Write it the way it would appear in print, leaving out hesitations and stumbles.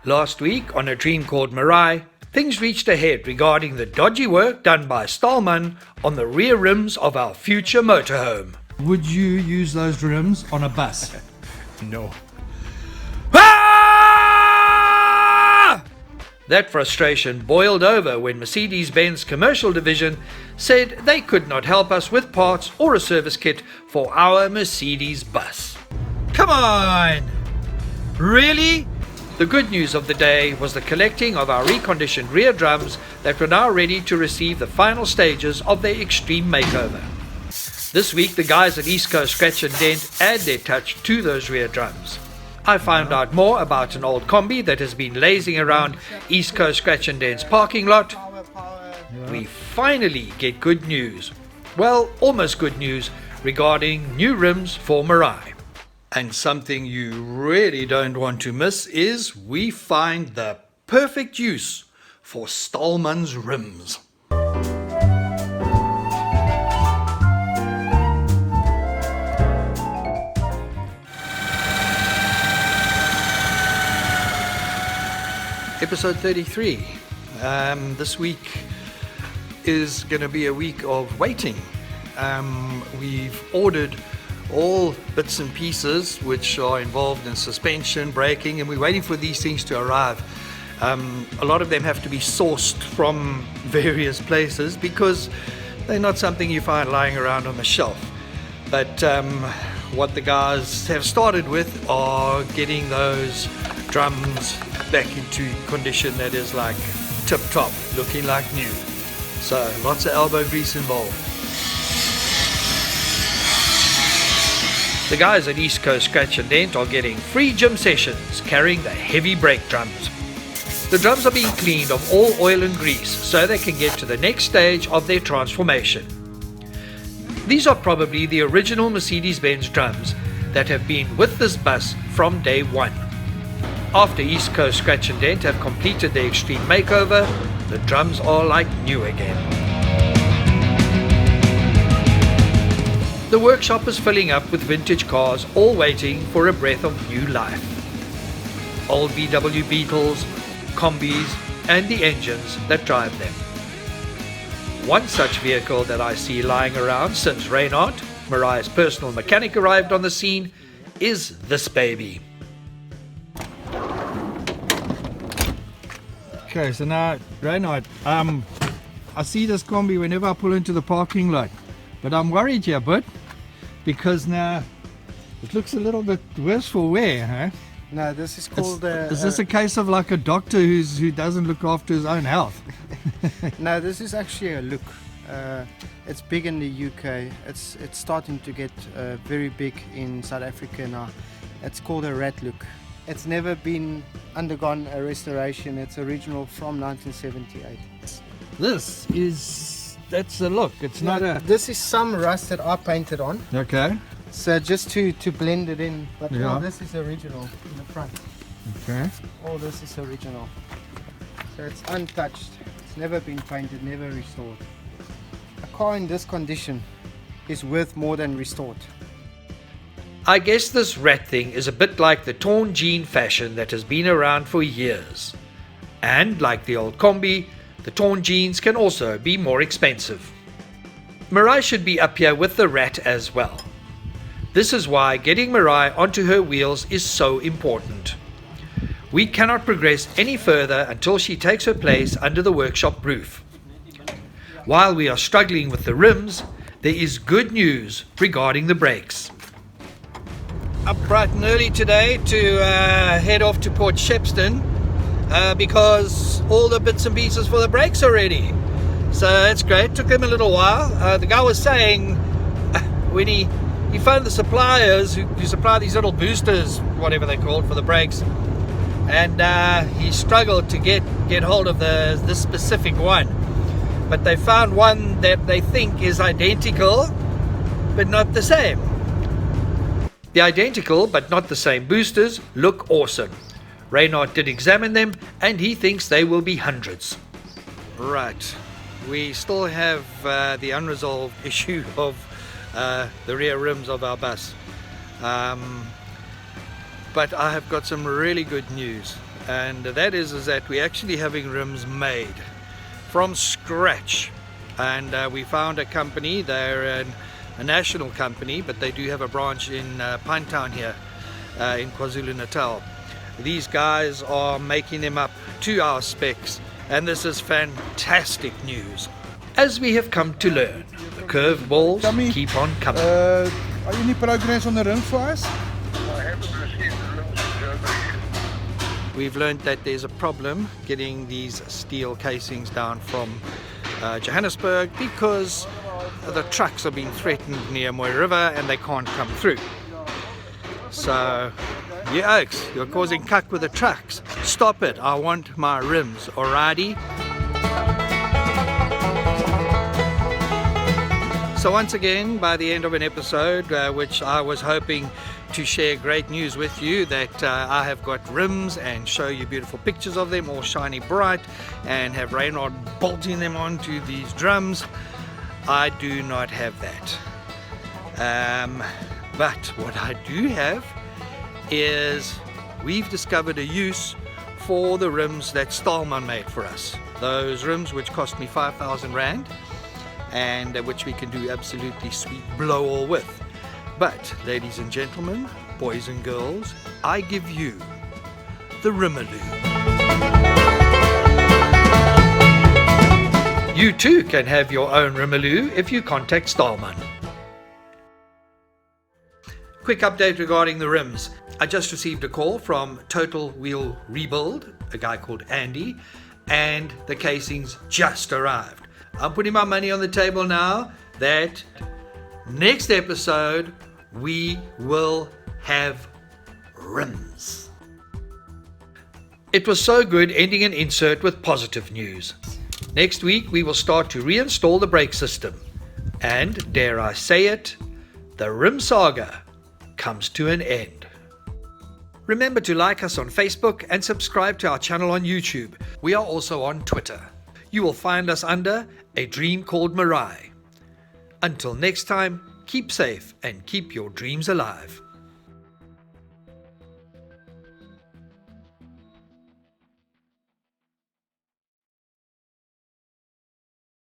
Last week, on a dream called Meraai, things reached a head regarding the dodgy work done by Staalman on the rear rims of our future motorhome. Would you use those rims on a bus? No. Ah! That frustration boiled over when Mercedes-Benz commercial division said they could not help us with parts or a service kit for our Mercedes bus. Come on! Really? The good news of the day was the collecting of our reconditioned rear drums that were now ready to receive the final stages of their extreme makeover. This week the guys at East Coast Scratch and Dent add their touch to those rear drums. I found out more about an old Kombi that has been lazing around East Coast Scratch and Dent's parking lot. We finally get good news. Well, almost good news regarding new rims for Meraai. And something you really don't want to miss is we find the perfect use for Staalman's rims. Episode 33. This week is going to be a week of waiting. We've ordered all bits and pieces which are involved in suspension, braking, and we're waiting for these things to arrive. A lot of them have to be sourced from various places because they're not something you find lying around on the shelf. But what the guys have started with are getting those drums back into condition that is like tip top, looking like new. So lots of elbow grease involved. The guys at East Coast Scratch and Dent are getting free gym sessions carrying the heavy brake drums. The drums are being cleaned of all oil and grease so they can get to the next stage of their transformation. These are probably the original Mercedes-Benz drums that have been with this bus from day one. After East Coast Scratch and Dent have completed their extreme makeover, the drums are like new again. The workshop is filling up with vintage cars, all waiting for a breath of new life. Old VW Beetles, Kombis, and the engines that drive them. One such vehicle that I see lying around since Reinhardt, Meraai's personal mechanic, arrived on the scene is this baby. Okay, so now, Reinhardt, I see this Kombi whenever I pull into the parking lot, but I'm worried here, bud, because now it looks a little bit worse for wear, huh? No, this is called... is this a case of like a doctor who doesn't look after his own health? No, this is actually a look. It's big in the UK. It's starting to get very big in South Africa now. It's called a rat look. It's never been undergone a restoration. It's original from 1978. That's the look. It's not a... This is some rust that I painted on. Okay. So just to blend it in. But Yeah. all this is original in the front. Okay. All this is original. So it's untouched. It's never been painted, never restored. A car in this condition is worth more than restored. I guess this rat thing is a bit like the torn jean fashion that has been around for years. And like the old Kombi, the torn jeans can also be more expensive. Meraai should be up here with the rat as well. This is why getting Meraai onto her wheels is so important. We cannot progress any further until she takes her place under the workshop roof. While we are struggling with the rims, there is good news regarding the brakes. Up bright and early today to head off to Port Shepstone because all the bits and pieces for the brakes are ready. So that's great. Took him a little while. The guy was saying when he found the suppliers who supply these little boosters, whatever they're called, for the brakes, and he struggled to get hold of this specific one. But they found one that they think is identical but not the same. The identical but not the same boosters look awesome. Reinhardt did examine them and he thinks they will be hundreds. Right, we still have the unresolved issue of the rear rims of our bus. But I have got some really good news. and that is that we're actually having rims made from scratch. And we found a company. They're a national company, but they do have a branch in Pinetown here in KwaZulu-Natal. These guys are making them up to our specs, and this is fantastic news. As we have come to learn, the curveballs Dummy. keep on coming. Are any progress on the rims for us? We've learned that there's a problem getting these steel casings down from Johannesburg because the trucks are being threatened near Mooi River and they can't come through. So, you oaks, you're causing cuck with the trucks. Stop it, I want my rims, alrighty? So once again, by the end of an episode, which I was hoping to share great news with you, that I have got rims and show you beautiful pictures of them, all shiny bright, and have Reynard bolting them onto these drums. I do not have that. But what I do have is we've discovered a use for the rims that Staalman made for us. Those rims which cost me 5,000 Rand and which we can do absolutely sweet blow all with. But ladies and gentlemen, boys and girls, I give you the Rimaloo. You too can have your own Rimaloo if you contact Staalman. Quick update regarding the rims. I just received a call from Total Wheel Rebuild, a guy called Andy, and the casings just arrived. I'm putting my money on the table now that next episode we will have rims. It was so good ending an insert with positive news. Next week we will start to reinstall the brake system. And, dare I say it, the rim saga comes to an end. Remember to like us on Facebook and subscribe to our channel on YouTube. We are also on Twitter. You will find us under A Dream Called Meraai. Until next time, keep safe and keep your dreams alive.